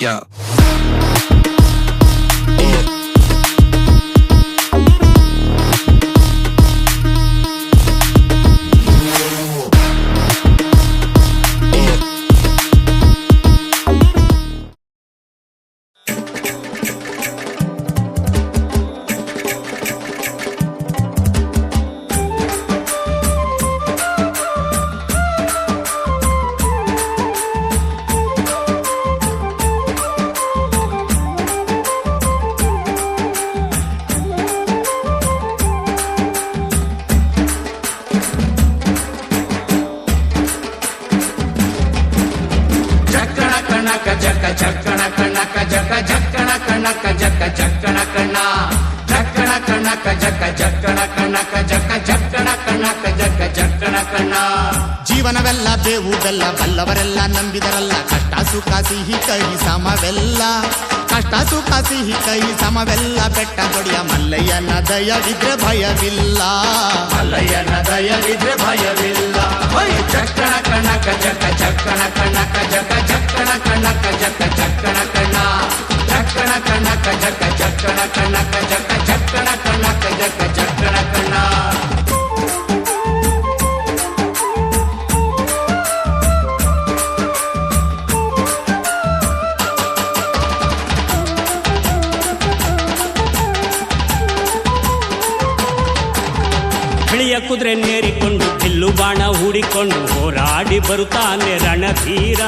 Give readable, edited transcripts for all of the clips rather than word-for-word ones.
Yeah. ಜಕ್ಕಣ ಕಣ್ಣಕ ಜಕ ಜಕ್ಕಣ ಕಣ್ಣಕ ಜಕ ಜಕ್ಕಣ ಕಣ್ಣ ಜಕ್ಕಣ ಕಣ್ಣಕ ಜಕ ಜಕ್ಕಣ ಕಣ್ಣಕ ಜಕ ಜಕ್ಕಣ ಕಣ್ಣಕ ಜಕ ಜಕ್ಕಣ ಕಣ್ಣ. ಜೀವನವೆಲ್ಲ ಬೇವು ಬೆಲ್ಲ ಬಲ್ಲವರೆಲ್ಲ ನಂಬಿದರಲ್ಲ ಕಷ್ಟ ಸುಖ ಸಿಹಿ ಕೈ ಸಮವೆಲ್ಲ ಕಷ್ಟ ಸುಖ ಸಿಹಿ ಕೈ ಸಮವೆಲ್ಲ ಬೆಟ್ಟ ದೊಡಿಯ ಮಲ್ಲಯ್ಯನ ದಯವಿದ್ರೆ ಭಯವಿಲ್ಲ ಮಲ್ಲಯ್ಯನ ದಯವಿದ್ರೆ ಭಯವಿಲ್ಲ. ಜಕ್ಕಣ ಕಣ್ಣಕ ಜಕ ಜಕ್ಕಣ ಕಣ್ಣಕ ಜಕ ಜಕ್ಕಣ ಕಣ್ಣಕ ಜಕ ಜಕ್ಕಣ ಕಣ್ಣ ಜಕ್ಕಣ ಕಣ್ಣಕ ಜಕ ಜಕ್ಕಣ ಕಣ್ಣಕ ಜಕ ಜಕ್ಕಣ ಕಣ್ಣಕ ಜಕ ಜಕ್ಕಣ ಕಣ್ಣ. ಬಿಳಿಯ ಕುದುರೆ ನೇರಿಕೊಂಡು ಬಿಲ್ಲು ಬಾಣ ಹೂಡಿಕೊಂಡು ಹೋರಾಡಿ ಬರುತ್ತಾನೆ ರಣಧೀರ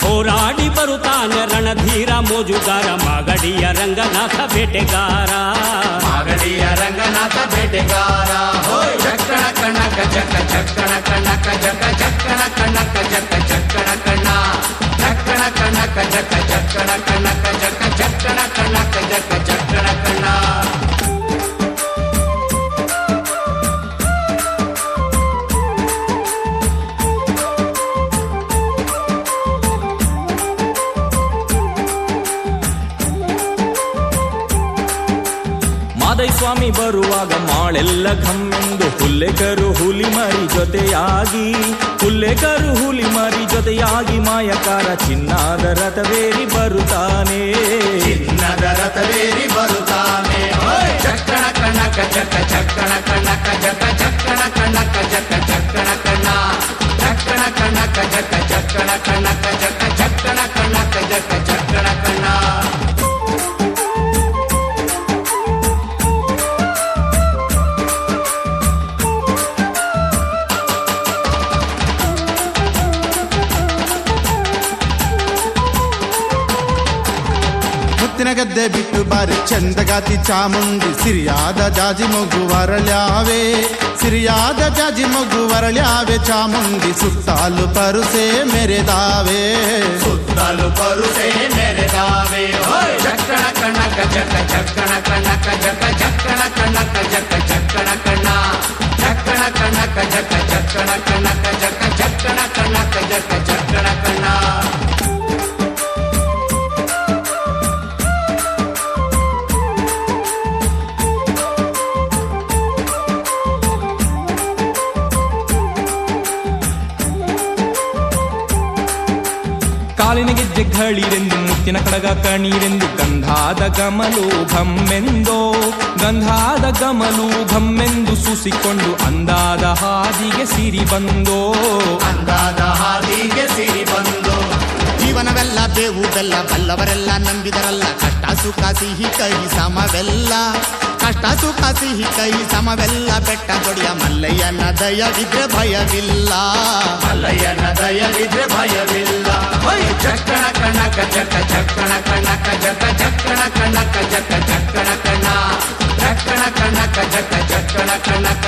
ಹೋರಾಡಿ ಬರುತ್ತಾನೆ ರಣಧೀರ ಮೋಜುಗಾರ ಮಾಗಡಿಯ ರಂಗನಾಥ ಬೇಟೆಗಾರ ಮಾಗಡಿಯ ರಂಗನಾಥ ಬೇಟೆಗಾರ. ಜಕ್ಕಣ ಕಣ್ಣಕ ಜಕ ಜಕ್ಕಣ ಕಣ್ಣಕ ಜಕ ಜಕ್ಕಣ ಕಣ್ಣಕ ಜಕ ಜಕ್ಕಣ ಕಣ್ಣ ಜಕ್ಕಣ ಕಣ್ಣಕ ಜಕ ಜಕ್ಕಣ ಕಣ್ಣಕ ಜಕ ಜಕ್ಕಣ ಕಣ್ಣಕ ಜಕ ಜಕ್ಕಣ ಕಣ್ಣ. ಮಾದೈಸ್ವಾಮಿ ಬರುವಾಗ ಮಾಳೆಲ್ಲ ಘಮ್ಮೆಂದು ಹುಲ್ಲೆಕರು ಹುಲಿ ಮರಿ ಜೊತೆಯಾಗಿ ಹುಲ್ಲೆಕರು ಹುಲಿ ಮರಿ ಜೊತೆಯಾಗಿ ಮಾಯಕಾರ ಚಿನ್ನದ ರಥವೇರಿ ಬರುತ್ತಾನೆ ಚಿನ್ನದ ರಥವೇರಿ ಬರುತ್ತಾನೆ. ಜಕ್ಕಣ ಕಣ್ಣಕ ಜಕ ಜಕ್ಕಣ ಕಣ್ಣಕ ಜಕ ಜಕ್ಕಣ ಕಣ್ಣಕ ಜಕ ಜಕ್ಕಣ ಕಣ್ಣ ಜಕ್ಕಣ ಕಣ್ಣಕ ಜಕ ಜಕ್ಕಣ ಕಣ್ಣಕ ಜಕ ಜಕ್ಕಣ ಕಣ್ಣಕ ಜಕ ಜಕ್ಕಣ ಕಣ್ಣ. ಮುತ್ತಿನ ಗದ್ದೆ ಬಿಟ್ಟು ಬಾರಿ ಚಂದಗಾತಿ ಚಾಮುಂಡಿ ಸಿರಿಯಾದ ಜಾಜಿ ಮಗು ವರಳ್ಯಾವೆ ಸಿರಿಯಾದ ಜಾಜಿ ಮಗು ವರಳ್ಯಾವೆ ಚಾಮುಂಡಿ ಸುತ್ತಾಲು ಪರುಸೆ ಮೆರೆದಾವೆ ಸುತ್ತಲೂ ಪರುಸೆ ಮೆರೆದಾವೆ. ಜಕ್ಕಣ ಕಣ್ಣಕ ಜಕ ಜಕ್ಕಣ ಕಣ್ಣಕ ಜಕ ಜಕ್ಕಣ ಕಣ್ಣಕ ಜಕ ಜಕ್ಕಣ ಕಣ್ಣ ಜಕ್ಕಣ ಕಣ್ಣಕ ಜಕ ಜಕ್ಕಣ ಕಣ್ಣಕ ಜಕ ಜಕ್ಕಣ ಕಣ್ಣಕ ಜಕ ಜಕ್ಕಣ ಕಣ್ಣ. ಕಾಲಿನ ಗೆಜ್ಜೆ ಘಳಿರೆಂದು ಮುತ್ತಿನ ಕಡಗ ಕಣೀರೆಂದು ಗಂಧಾದ ಗಮಲು ಘಮ್ಮೆಂದೋ ಗಂಧಾದ ಗಮಲು ಘಮ್ಮೆಂದು ಸೂಸಿಕೊಂಡು ಅಂದಾದ ಹಾದಿಗೆ ಸಿರಿ ಬಂದೋ ಅಂದಾದ ಹಾದಿಗೆ ಸಿರಿ ಬಂದು. ಜೀವನವೆಲ್ಲ ಬೇವು ಬೆಲ್ಲ ಬಲ್ಲವರೆಲ್ಲ ನಂಬಿದರಲ್ಲ ಕಷ್ಟ ಸುಖ ಸಿಹಿ ಕೈ ಸಮವೆಲ್ಲ ಕಷ್ಟ ಸುಖ ಸಿಹಿ ಕೈ ಸಮವೆಲ್ಲ ಬೆಟ್ಟ ದೊಡಿಯ ಮಲ್ಲಯ್ಯನ ದಯವಿದ್ರೆ ಭಯವಿಲ್ಲ ಮಲ್ಲಯ್ಯನ ದಯವಿದ್ರೆ ಭಯವಿಲ್ಲ. ಜಕ್ಕಣ ಕಣ್ಣಕ ಜಕ ಜಕ್ಕಣ ಕಣ್ಣಕ ಜಕ ಜಕ್ಕಣ ಕಣ್ಣಕ ಜಕ ಜಕ್ಕಣ ಕಣ್ಣ ಜಕ್ಕಣ ಕಣ್ಣಕ ಜಕ ಜಕ್ಕಣ ಕಣ್ಣಕ